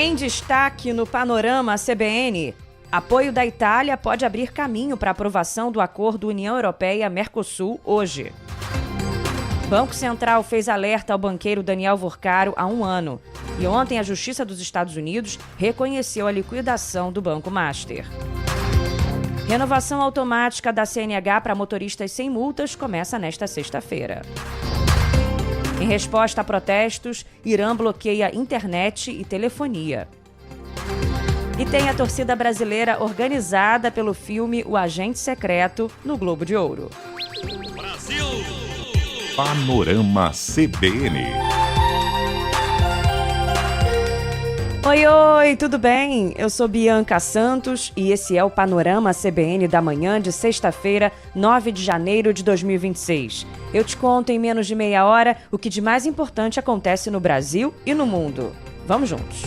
Em destaque no Panorama CBN, apoio da Itália pode abrir caminho para a aprovação do acordo União Europeia-Mercosul hoje. Banco Central fez alerta ao banqueiro Daniel Vorcaro há 1 ano. E ontem a Justiça dos Estados Unidos reconheceu a liquidação do Banco Master. Renovação automática da CNH para motoristas sem multas começa nesta sexta-feira. Em resposta a protestos, Irã bloqueia internet e telefonia. E tem a torcida brasileira organizada pelo filme O Agente Secreto no Globo de Ouro. Brasil! Panorama CBN. Oi, tudo bem? Eu sou Bianca Santos e esse é o Panorama CBN da manhã de sexta-feira, 9 de janeiro de 2026. Eu te conto em menos de meia hora o que de mais importante acontece no Brasil e no mundo. Vamos juntos!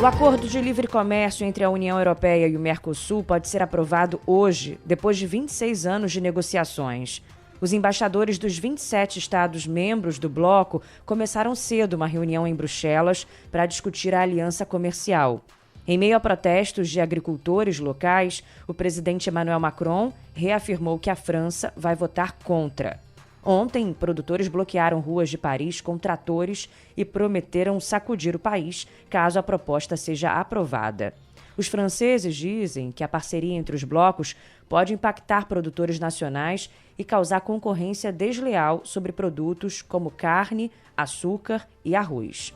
O acordo de livre comércio entre a União Europeia e o Mercosul pode ser aprovado hoje, depois de 26 anos de negociações. Os embaixadores dos 27 estados membros do bloco começaram cedo uma reunião em Bruxelas para discutir a aliança comercial. Em meio a protestos de agricultores locais, o presidente Emmanuel Macron reafirmou que a França vai votar contra. Ontem, produtores bloquearam ruas de Paris com tratores e prometeram sacudir o país caso a proposta seja aprovada. Os franceses dizem que a parceria entre os blocos pode impactar produtores nacionais e causar concorrência desleal sobre produtos como carne, açúcar e arroz.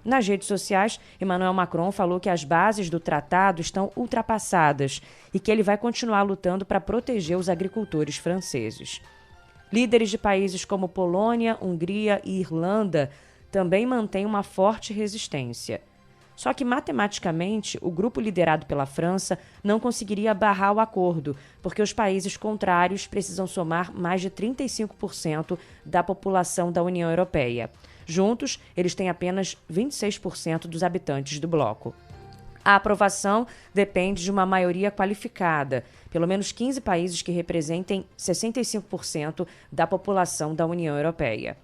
Nas redes sociais, Emmanuel Macron falou que as bases do tratado estão ultrapassadas e que ele vai continuar lutando para proteger os agricultores franceses. Líderes de países como Polônia, Hungria e Irlanda também mantêm uma forte resistência. Só que, matematicamente, o grupo liderado pela França não conseguiria barrar o acordo, porque os países contrários precisam somar mais de 35% da população da União Europeia. Juntos, eles têm apenas 26% dos habitantes do bloco. A aprovação depende de uma maioria qualificada, pelo menos 15 países que representem 65% da população da União Europeia.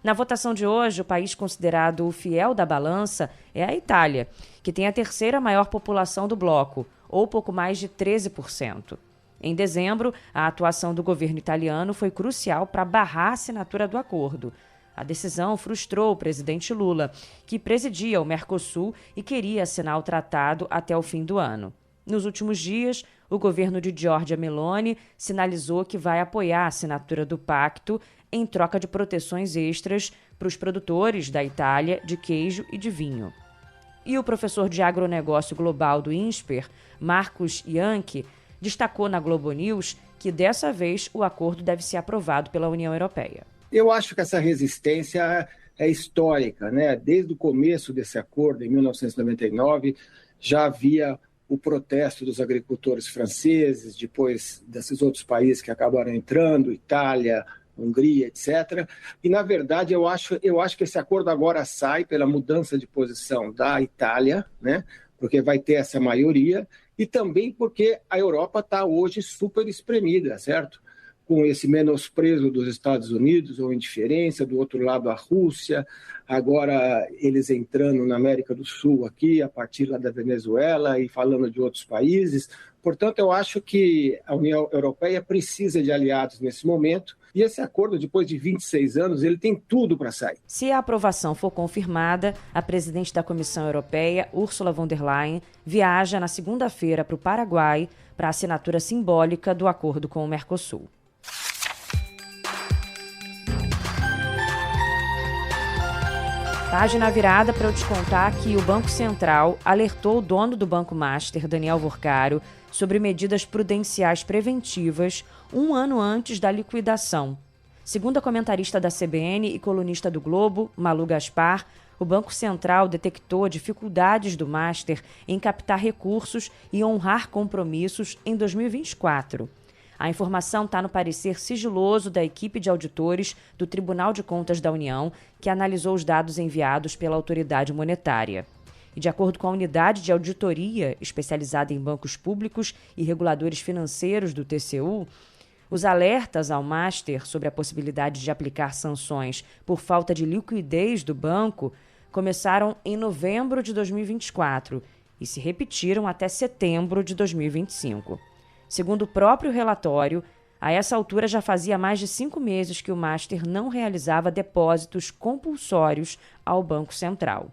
Na votação de hoje, o país considerado o fiel da balança é a Itália, que tem a terceira maior população do bloco, ou pouco mais de 13%. Em dezembro, a atuação do governo italiano foi crucial para barrar a assinatura do acordo. A decisão frustrou o presidente Lula, que presidia o Mercosul e queria assinar o tratado até o fim do ano. Nos últimos dias, o governo de Giorgia Meloni sinalizou que vai apoiar a assinatura do pacto em troca de proteções extras para os produtores da Itália de queijo e de vinho. E o professor de agronegócio global do INSPER, Marcos Yankee, destacou na Globo News que dessa vez o acordo deve ser aprovado pela União Europeia. Eu acho que essa resistência é histórica, né? Desde o começo desse acordo, em 1999, já havia o protesto dos agricultores franceses, depois desses outros países que acabaram entrando, Itália, Hungria, etc. E, na verdade, eu acho que esse acordo agora sai pela mudança de posição da Itália, né? Porque vai ter essa maioria, e também porque a Europa está hoje super espremida, certo? Com esse menosprezo dos Estados Unidos, ou indiferença, do outro lado a Rússia, agora eles entrando na América do Sul aqui, a partir lá da Venezuela e falando de outros países. Portanto, eu acho que a União Europeia precisa de aliados nesse momento, e esse acordo, depois de 26 anos, ele tem tudo para sair. Se a aprovação for confirmada, a presidente da Comissão Europeia, Ursula von der Leyen, viaja na segunda-feira para o Paraguai para a assinatura simbólica do acordo com o Mercosul. Página virada para eu te contar que o Banco Central alertou o dono do Banco Master, Daniel Vorcaro, sobre medidas prudenciais preventivas 1 ano antes da liquidação. Segundo a comentarista da CBN e colunista do Globo, Malu Gaspar, o Banco Central detectou dificuldades do Master em captar recursos e honrar compromissos em 2024. A informação está no parecer sigiloso da equipe de auditores do Tribunal de Contas da União, que analisou os dados enviados pela autoridade monetária. E, de acordo com a unidade de auditoria especializada em bancos públicos e reguladores financeiros do TCU, os alertas ao Master sobre a possibilidade de aplicar sanções por falta de liquidez do banco começaram em novembro de 2024 e se repetiram até setembro de 2025. Segundo o próprio relatório, a essa altura já fazia mais de 5 meses que o Master não realizava depósitos compulsórios ao Banco Central.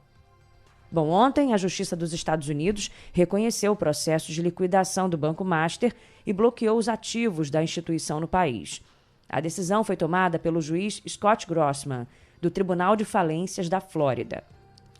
Bom, ontem a Justiça dos Estados Unidos reconheceu o processo de liquidação do Banco Master e bloqueou os ativos da instituição no país. A decisão foi tomada pelo juiz Scott Grossman, do Tribunal de Falências da Flórida.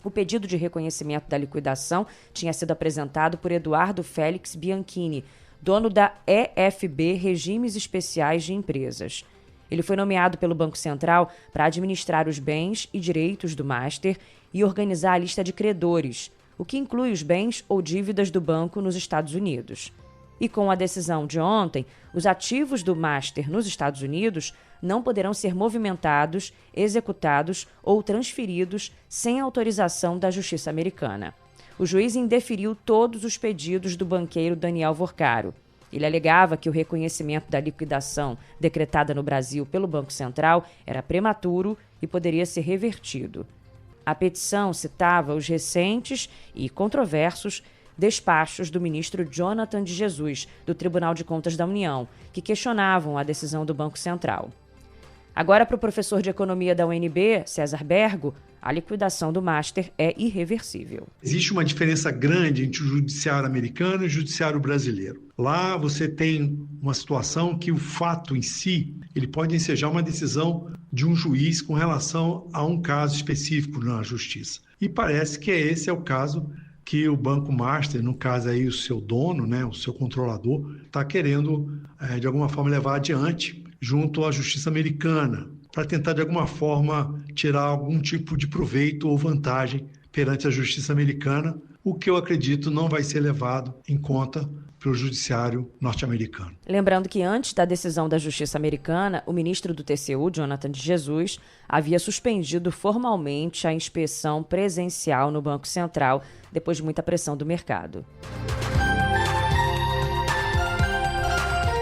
O pedido de reconhecimento da liquidação tinha sido apresentado por Eduardo Félix Bianchini, dono da EFB Regimes Especiais de Empresas. Ele foi nomeado pelo Banco Central para administrar os bens e direitos do Master e organizar a lista de credores, o que inclui os bens ou dívidas do banco nos Estados Unidos. E com a decisão de ontem, os ativos do Master nos Estados Unidos não poderão ser movimentados, executados ou transferidos sem autorização da Justiça americana. O juiz indeferiu todos os pedidos do banqueiro Daniel Vorcaro. Ele alegava que o reconhecimento da liquidação decretada no Brasil pelo Banco Central era prematuro e poderia ser revertido. A petição citava os recentes e controversos despachos do ministro Jonathan de Jesus, do Tribunal de Contas da União, que questionavam a decisão do Banco Central. Agora, para o professor de Economia da UNB, César Bergo, a liquidação do Master é irreversível. Existe uma diferença grande entre o judiciário americano e o judiciário brasileiro. Lá você tem uma situação que o fato em si, ele pode ensejar uma decisão de um juiz com relação a um caso específico na justiça. E parece que esse é o caso que o Banco Master, no caso aí o seu dono, né, o seu controlador, está querendo, de alguma forma, levar adiante junto à justiça americana, para tentar, de alguma forma, tirar algum tipo de proveito ou vantagem perante a justiça americana, o que eu acredito não vai ser levado em conta pelo judiciário norte-americano. Lembrando que antes da decisão da justiça americana, o ministro do TCU, Jonathan de Jesus, havia suspendido formalmente a inspeção presencial no Banco Central, depois de muita pressão do mercado.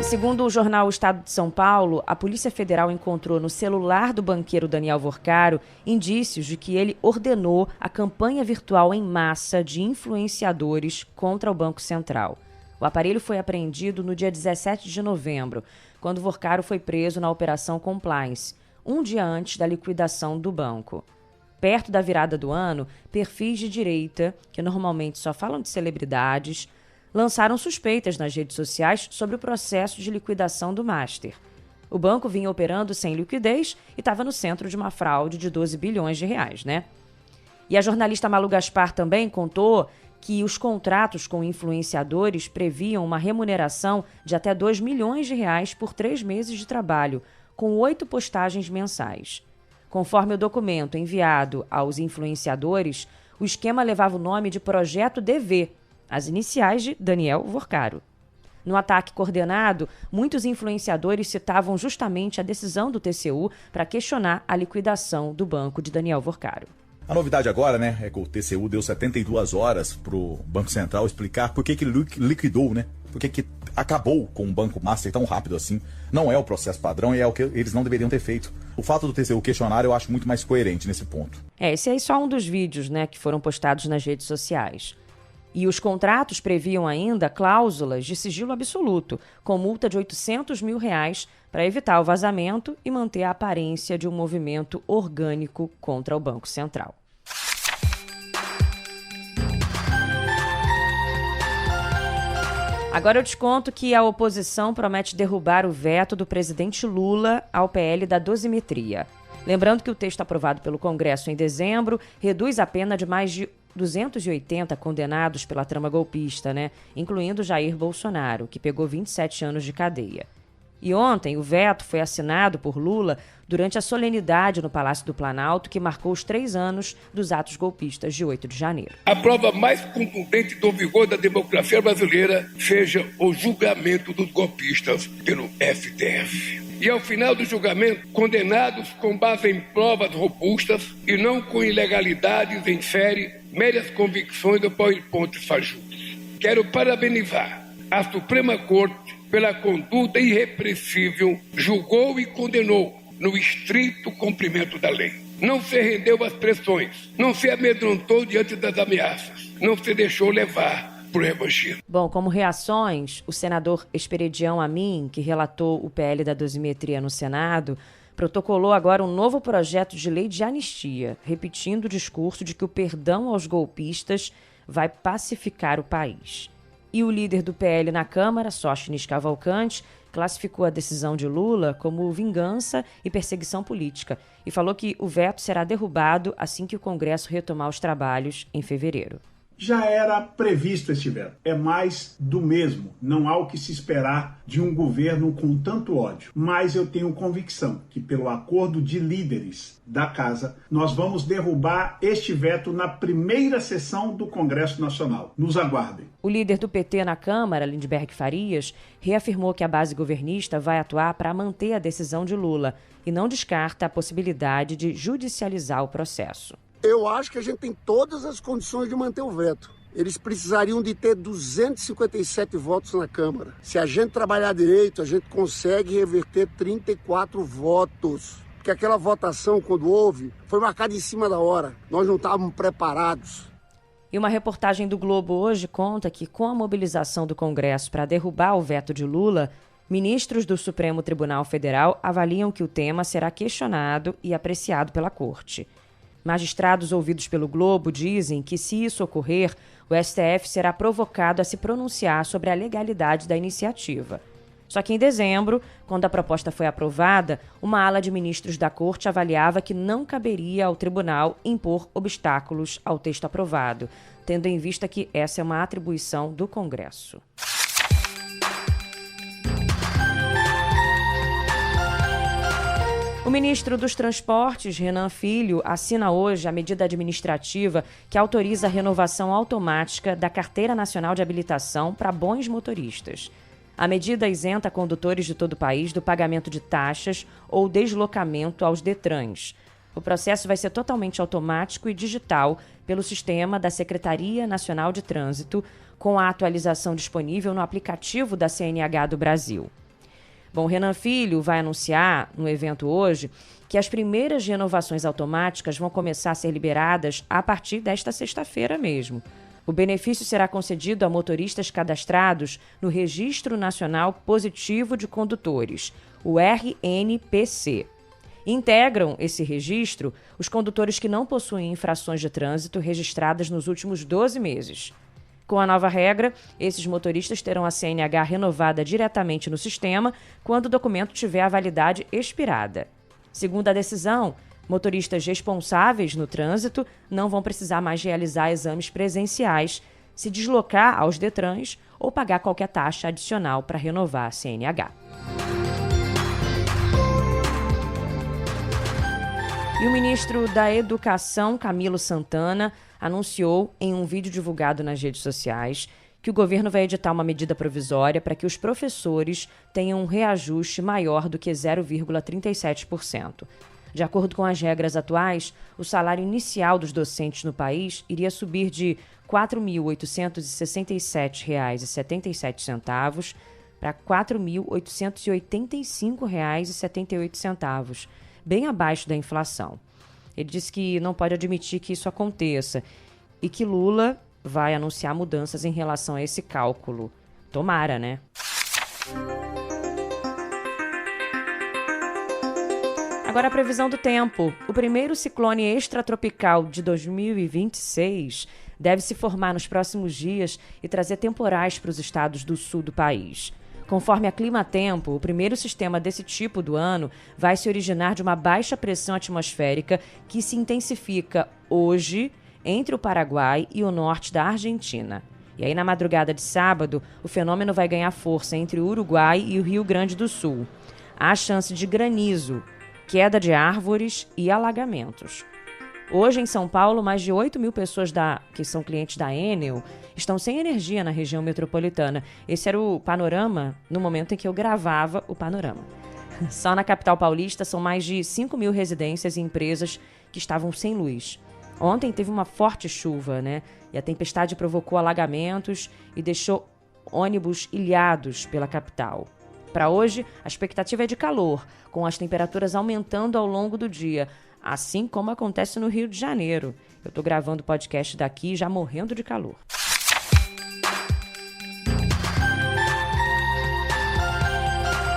Segundo o jornal Estado de São Paulo, a Polícia Federal encontrou no celular do banqueiro Daniel Vorcaro indícios de que ele ordenou a campanha virtual em massa de influenciadores contra o Banco Central. O aparelho foi apreendido no dia 17 de novembro, quando Vorcaro foi preso na Operação Compliance, um dia antes da liquidação do banco. Perto da virada do ano, perfis de direita, que normalmente só falam de celebridades, lançaram suspeitas nas redes sociais sobre o processo de liquidação do Master. O banco vinha operando sem liquidez e estava no centro de uma fraude de 12 bilhões de reais, né? E a jornalista Malu Gaspar também contou que os contratos com influenciadores previam uma remuneração de até 2 milhões de reais por 3 meses de trabalho, com 8 postagens mensais. Conforme o documento enviado aos influenciadores, o esquema levava o nome de Projeto DV, as iniciais de Daniel Vorcaro. No ataque coordenado, muitos influenciadores citavam justamente a decisão do TCU para questionar a liquidação do banco de Daniel Vorcaro. A novidade agora, né, é que o TCU deu 72 horas para o Banco Central explicar por que liquidou, né? Por que acabou com o Banco Master tão rápido assim. Não é o processo padrão e é o que eles não deveriam ter feito. O fato do TCU questionar eu acho muito mais coerente nesse ponto. Esse aí é só um dos vídeos, né, que foram postados nas redes sociais. E os contratos previam ainda cláusulas de sigilo absoluto, com multa de R$800 mil para evitar o vazamento e manter a aparência de um movimento orgânico contra o Banco Central. Agora eu te conto que a oposição promete derrubar o veto do presidente Lula ao PL da dosimetria. Lembrando que o texto aprovado pelo Congresso em dezembro reduz a pena de mais de 280 condenados pela trama golpista, né? Incluindo Jair Bolsonaro, que pegou 27 anos de cadeia. E ontem o veto foi assinado por Lula durante a solenidade no Palácio do Planalto, que marcou os 3 anos dos atos golpistas de 8 de janeiro. A prova mais contundente do vigor da democracia brasileira seja o julgamento dos golpistas pelo STF. E ao final do julgamento, condenados com base em provas robustas e não com ilegalidades em série, meras convicções ou pontos fajutos. Quero parabenizar a Suprema Corte pela conduta irrepreensível, julgou e condenou no estrito cumprimento da lei. Não se rendeu às pressões, não se amedrontou diante das ameaças, não se deixou levar por revanchismo. Bom, como reações, o senador Esperidião Amin, que relatou o PL da dosimetria no Senado, protocolou agora um novo projeto de lei de anistia, repetindo o discurso de que o perdão aos golpistas vai pacificar o país. E o líder do PL na Câmara, Sóstenes Cavalcante, classificou a decisão de Lula como vingança e perseguição política e falou que o veto será derrubado assim que o Congresso retomar os trabalhos em fevereiro. Já era previsto este veto. É mais do mesmo. Não há o que se esperar de um governo com tanto ódio. Mas eu tenho convicção que, pelo acordo de líderes da Casa, nós vamos derrubar este veto na primeira sessão do Congresso Nacional. Nos aguardem. O líder do PT na Câmara, Lindbergh Farias, reafirmou que a base governista vai atuar para manter a decisão de Lula e não descarta a possibilidade de judicializar o processo. Eu acho que a gente tem todas as condições de manter o veto. Eles precisariam de ter 257 votos na Câmara. Se a gente trabalhar direito, a gente consegue reverter 34 votos. Porque aquela votação, quando houve, foi marcada em cima da hora. Nós não estávamos preparados. E uma reportagem do Globo hoje conta que, com a mobilização do Congresso para derrubar o veto de Lula, ministros do Supremo Tribunal Federal avaliam que o tema será questionado e apreciado pela Corte. Magistrados ouvidos pelo Globo dizem que, se isso ocorrer, o STF será provocado a se pronunciar sobre a legalidade da iniciativa. Só que em dezembro, quando a proposta foi aprovada, uma ala de ministros da Corte avaliava que não caberia ao tribunal impor obstáculos ao texto aprovado, tendo em vista que essa é uma atribuição do Congresso. O ministro dos Transportes, Renan Filho, assina hoje a medida administrativa que autoriza a renovação automática da Carteira Nacional de Habilitação para bons motoristas. A medida isenta condutores de todo o país do pagamento de taxas ou deslocamento aos Detrans. O processo vai ser totalmente automático e digital pelo sistema da Secretaria Nacional de Trânsito, com a atualização disponível no aplicativo da CNH do Brasil. Bom, Renan Filho vai anunciar no evento hoje que as primeiras renovações automáticas vão começar a ser liberadas a partir desta sexta-feira mesmo. O benefício será concedido a motoristas cadastrados no Registro Nacional Positivo de Condutores, o RNPC. Integram esse registro os condutores que não possuem infrações de trânsito registradas nos últimos 12 meses. Com a nova regra, esses motoristas terão a CNH renovada diretamente no sistema quando o documento tiver a validade expirada. Segundo a decisão, motoristas responsáveis no trânsito não vão precisar mais realizar exames presenciais, se deslocar aos Detrans ou pagar qualquer taxa adicional para renovar a CNH. E o ministro da Educação, Camilo Santana, anunciou em um vídeo divulgado nas redes sociais que o governo vai editar uma medida provisória para que os professores tenham um reajuste maior do que 0,37%. De acordo com as regras atuais, o salário inicial dos docentes no país iria subir de R$ 4.867,77 para R$ 4.885,78, bem abaixo da inflação. Ele disse que não pode admitir que isso aconteça e que Lula vai anunciar mudanças em relação a esse cálculo. Tomara, né? Agora a previsão do tempo. O primeiro ciclone extratropical de 2026 deve se formar nos próximos dias e trazer temporais para os estados do sul do país. Conforme a Climatempo, o primeiro sistema desse tipo do ano vai se originar de uma baixa pressão atmosférica que se intensifica hoje entre o Paraguai e o norte da Argentina. E aí, na madrugada de sábado, o fenômeno vai ganhar força entre o Uruguai e o Rio Grande do Sul. Há chance de granizo, queda de árvores e alagamentos. Hoje, em São Paulo, mais de 8 mil pessoas que são clientes da Enel estão sem energia na região metropolitana. Esse era o panorama no momento em que eu gravava o panorama. Só na capital paulista são mais de 5 mil residências e empresas que estavam sem luz. Ontem teve uma forte chuva, né? E a tempestade provocou alagamentos e deixou ônibus ilhados pela capital. Para hoje, a expectativa é de calor, com as temperaturas aumentando ao longo do dia, assim como acontece no Rio de Janeiro. Eu estou gravando o podcast daqui já morrendo de calor.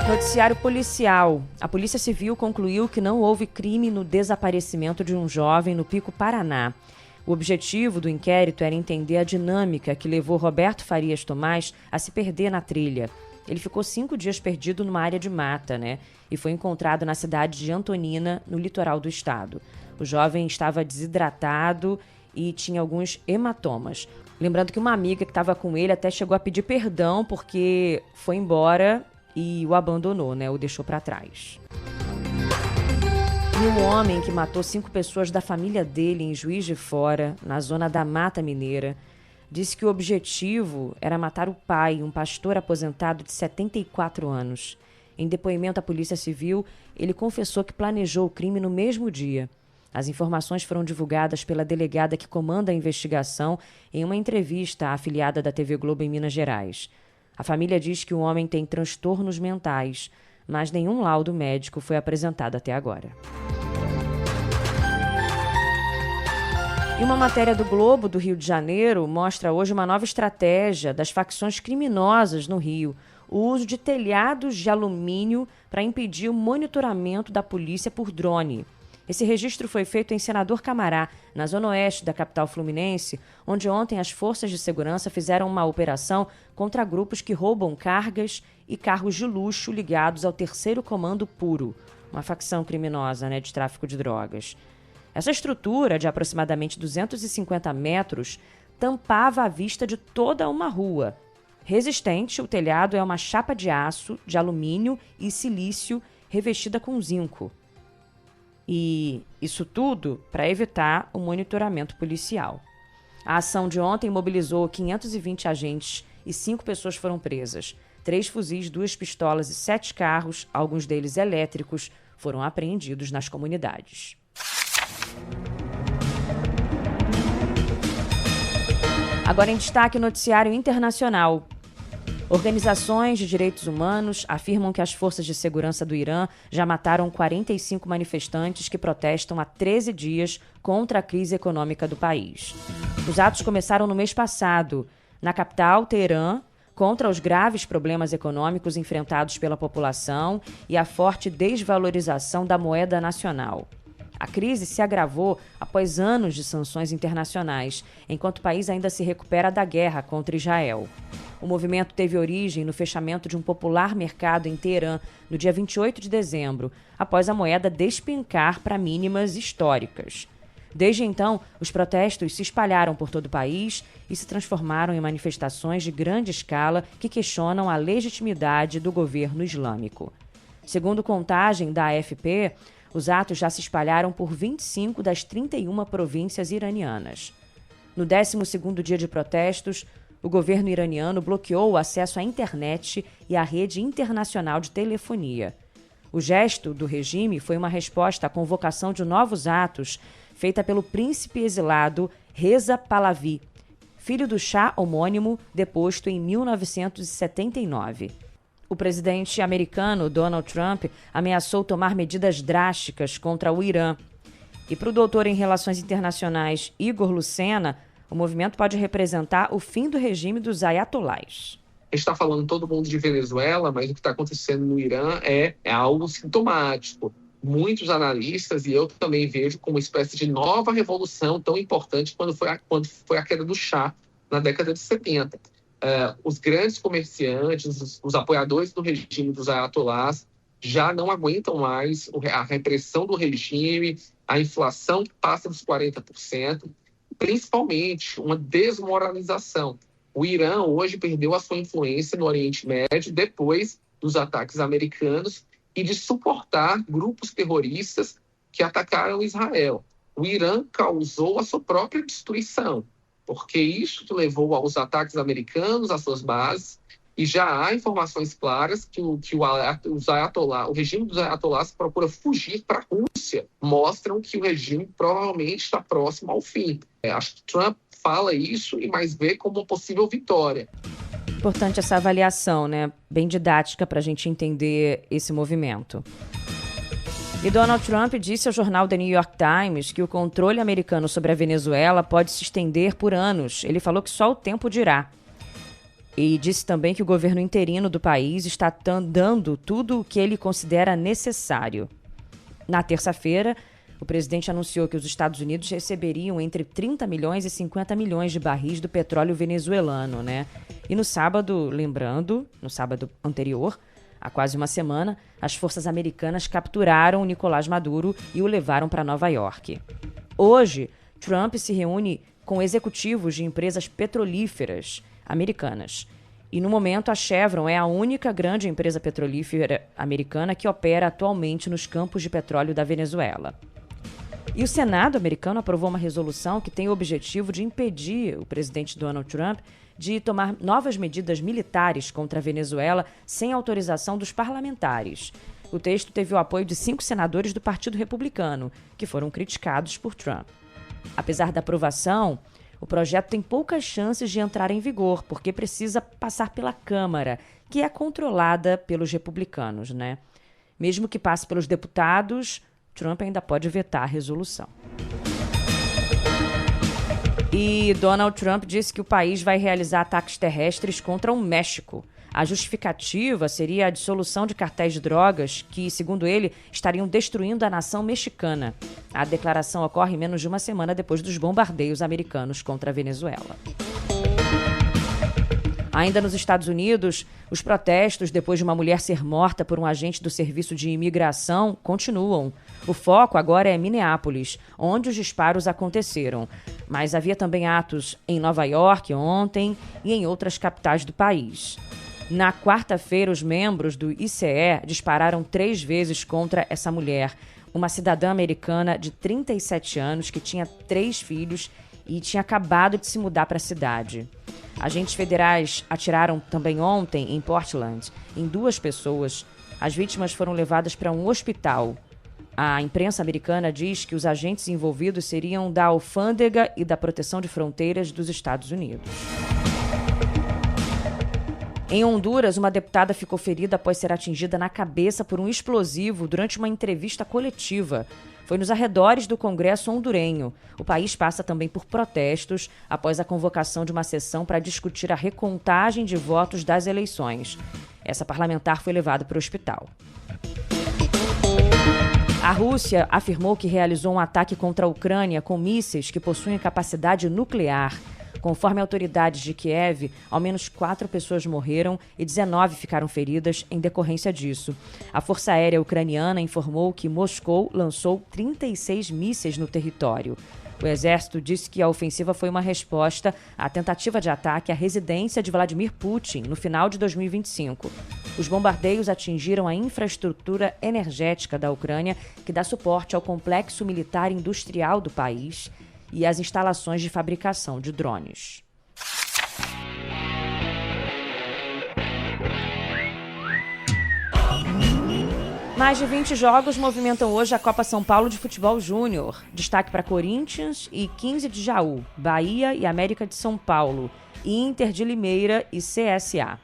Noticiário policial. A Polícia Civil concluiu que não houve crime no desaparecimento de um jovem no Pico Paraná. O objetivo do inquérito era entender a dinâmica que levou Roberto Farias Tomás a se perder na trilha. Ele ficou 5 dias perdido numa área de mata, e foi encontrado na cidade de Antonina, no litoral do estado. O jovem estava desidratado e tinha alguns hematomas. Lembrando que uma amiga que estava com ele até chegou a pedir perdão porque foi embora e o abandonou, o deixou para trás. E um homem que matou 5 pessoas da família dele em Juiz de Fora, na zona da Mata Mineira, disse que o objetivo era matar o pai, um pastor aposentado de 74 anos. Em depoimento à Polícia Civil, ele confessou que planejou o crime no mesmo dia. As informações foram divulgadas pela delegada que comanda a investigação em uma entrevista à afiliada da TV Globo em Minas Gerais. A família diz que o homem tem transtornos mentais, mas nenhum laudo médico foi apresentado até agora. E uma matéria do Globo do Rio de Janeiro mostra hoje uma nova estratégia das facções criminosas no Rio: o uso de telhados de alumínio para impedir o monitoramento da polícia por drone. Esse registro foi feito em Senador Camará, na zona oeste da capital fluminense, onde ontem as forças de segurança fizeram uma operação contra grupos que roubam cargas e carros de luxo ligados ao 3º Comando Puro, uma facção criminosa de tráfico de drogas. Essa estrutura, de aproximadamente 250 metros, tampava a vista de toda uma rua. Resistente, o telhado é uma chapa de aço, de alumínio e silício revestida com zinco. E isso tudo para evitar o monitoramento policial. A ação de ontem mobilizou 520 agentes e 5 pessoas foram presas. 3 fuzis, 2 pistolas e 7 carros, alguns deles elétricos, foram apreendidos nas comunidades. Agora em destaque o noticiário internacional. Organizações de direitos humanos afirmam que as forças de segurança do Irã já mataram 45 manifestantes que protestam há 13 dias contra a crise econômica do país. Os atos começaram no mês passado, na capital, Teherã, contra os graves problemas econômicos enfrentados pela população e a forte desvalorização da moeda nacional. A crise se agravou após anos de sanções internacionais, enquanto o país ainda se recupera da guerra contra Israel. O movimento teve origem no fechamento de um popular mercado em Teherã no dia 28 de dezembro, após a moeda despencar para mínimas históricas. Desde então, os protestos se espalharam por todo o país e se transformaram em manifestações de grande escala que questionam a legitimidade do governo islâmico. Segundo contagem da AFP, os atos já se espalharam por 25 das 31 províncias iranianas. No 12º dia de protestos, o governo iraniano bloqueou o acesso à internet e à rede internacional de telefonia. O gesto do regime foi uma resposta à convocação de novos atos feita pelo príncipe exilado Reza Pahlavi, filho do chá homônimo deposto em 1979. O presidente americano Donald Trump ameaçou tomar medidas drásticas contra o Irã. E para o doutor em Relações Internacionais Igor Lucena, o movimento pode representar o fim do regime dos ayatolás. A gente está falando todo mundo de Venezuela, mas o que está acontecendo no Irã é algo sintomático. Muitos analistas, e eu também vejo como uma espécie de nova revolução tão importante quando foi a queda do Shah na década de 70. Os grandes comerciantes, os apoiadores do regime dos ayatolás já não aguentam mais a repressão do regime, a inflação que passa dos 40%, principalmente uma desmoralização. O Irã hoje perdeu a sua influência no Oriente Médio depois dos ataques americanos e de suportar grupos terroristas que atacaram Israel. O Irã causou a sua própria destruição, porque isso levou aos ataques americanos às suas bases, e já há informações claras que o regime dos ayatolás procura fugir para a Rússia. Mostram que o regime provavelmente está próximo ao fim. Acho que Trump fala isso, mas vê como uma possível vitória. Importante essa avaliação, né? Bem didática para a gente entender esse movimento. E Donald Trump disse ao jornal The New York Times que o controle americano sobre a Venezuela pode se estender por anos. Ele falou que só o tempo dirá. E disse também que o governo interino do país está dando tudo o que ele considera necessário. Na terça-feira, o presidente anunciou que os Estados Unidos receberiam entre 30 milhões e 50 milhões de barris do petróleo venezuelano, né? E no sábado, lembrando, no sábado anterior, há quase uma semana, as forças americanas capturaram o Nicolás Maduro e o levaram para Nova York. Hoje, Trump se reúne com executivos de empresas petrolíferas americanas. E no momento, a Chevron é a única grande empresa petrolífera americana que opera atualmente nos campos de petróleo da Venezuela. E o Senado americano aprovou uma resolução que tem o objetivo de impedir o presidente Donald Trump de tomar novas medidas militares contra a Venezuela sem autorização dos parlamentares. O texto teve o apoio de 5 senadores do Partido Republicano, que foram criticados por Trump. Apesar da aprovação, o projeto tem poucas chances de entrar em vigor, porque precisa passar pela Câmara, que é controlada pelos republicanos, né? Mesmo que passe pelos deputados, Trump ainda pode vetar a resolução. E Donald Trump disse que o país vai realizar ataques terrestres contra o México. A justificativa seria a dissolução de cartéis de drogas que, segundo ele, estariam destruindo a nação mexicana. A declaração ocorre menos de uma semana depois dos bombardeios americanos contra a Venezuela. Ainda nos Estados Unidos, os protestos depois de uma mulher ser morta por um agente do Serviço de Imigração continuam. O foco agora é Minneapolis, onde os disparos aconteceram. Mas havia também atos em Nova York ontem e em outras capitais do país. Na quarta-feira, os membros do ICE dispararam 3 vezes contra essa mulher, uma cidadã americana de 37 anos que tinha 3 filhos e tinha acabado de se mudar para a cidade. Agentes federais atiraram também ontem em Portland em 2 pessoas. As vítimas foram levadas para um hospital. A imprensa americana diz que os agentes envolvidos seriam da Alfândega e da Proteção de Fronteiras dos Estados Unidos. Em Honduras, uma deputada ficou ferida após ser atingida na cabeça por um explosivo durante uma entrevista coletiva. Foi nos arredores do Congresso hondurenho. O país passa também por protestos após a convocação de uma sessão para discutir a recontagem de votos das eleições. Essa parlamentar foi levada para o hospital. A Rússia afirmou que realizou um ataque contra a Ucrânia com mísseis que possuem capacidade nuclear. Conforme autoridades de Kiev, ao menos 4 pessoas morreram e 19 ficaram feridas em decorrência disso. A Força Aérea Ucraniana informou que Moscou lançou 36 mísseis no território. O exército disse que a ofensiva foi uma resposta à tentativa de ataque à residência de Vladimir Putin no final de 2025. Os bombardeios atingiram a infraestrutura energética da Ucrânia, que dá suporte ao complexo militar industrial do país, e as instalações de fabricação de drones. Mais de 20 jogos movimentam hoje a Copa São Paulo de Futebol Júnior. Destaque para Corinthians e 15 de Jaú, Bahia e América de São Paulo, Inter de Limeira e CSA.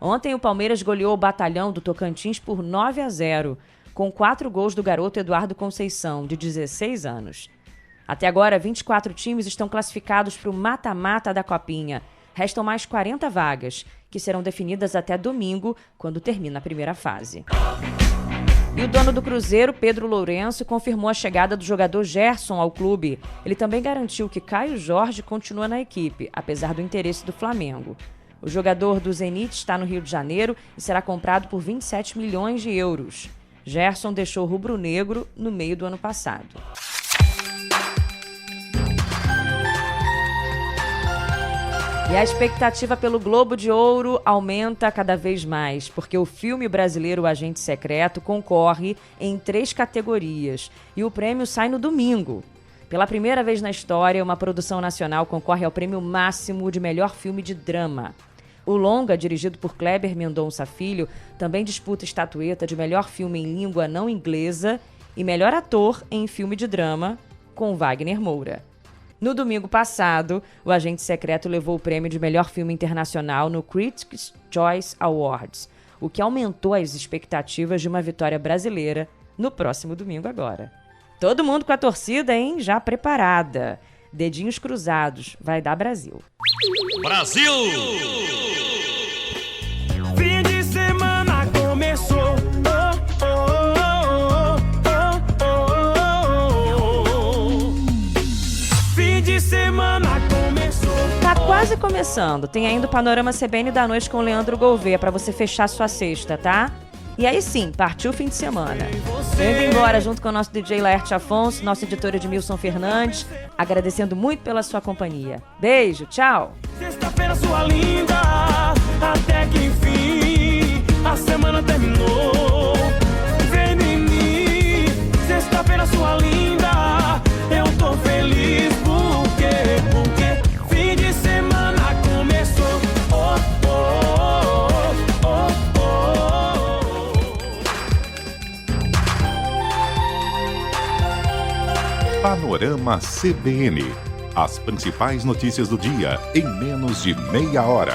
Ontem o Palmeiras goleou o Batalhão do Tocantins por 9-0, com 4 gols do garoto Eduardo Conceição, de 16 anos. Até agora, 24 times estão classificados para o mata-mata da Copinha. Restam mais 40 vagas, que serão definidas até domingo, quando termina a primeira fase. E o dono do Cruzeiro, Pedro Lourenço, confirmou a chegada do jogador Gerson ao clube. Ele também garantiu que Caio Jorge continua na equipe, apesar do interesse do Flamengo. O jogador do Zenit está no Rio de Janeiro e será comprado por 27 milhões de euros. Gerson deixou o rubro-negro no meio do ano passado. E a expectativa pelo Globo de Ouro aumenta cada vez mais, porque o filme brasileiro O Agente Secreto concorre em 3 categorias e o prêmio sai no domingo. Pela primeira vez na história, uma produção nacional concorre ao prêmio máximo de melhor filme de drama. O longa, dirigido por Kleber Mendonça Filho, também disputa estatueta de melhor filme em língua não inglesa e melhor ator em filme de drama, com Wagner Moura. No domingo passado, o Agente Secreto levou o prêmio de melhor filme internacional no Critics' Choice Awards, o que aumentou as expectativas de uma vitória brasileira no próximo domingo agora. Todo mundo com a torcida, hein? Já preparada. Dedinhos cruzados. Vai dar Brasil. Brasil! Fim de semana começou. Fim de semana começou. Tá quase começando. Tem ainda o Panorama CBN da noite com o Leandro Gouveia pra você fechar sua sexta, tá? E aí sim, partiu o fim de semana. Eu indo embora junto com o nosso DJ Laerte Afonso, nosso editor Edmilson Fernandes, agradecendo muito pela sua companhia. Beijo, tchau! Sexta-feira, sua linda, até que enfim a semana terminou. Vem em mim, sexta-feira, sua linda, eu tô feliz porque fim de semana começou. Panorama CBN. As principais notícias do dia em menos de meia hora.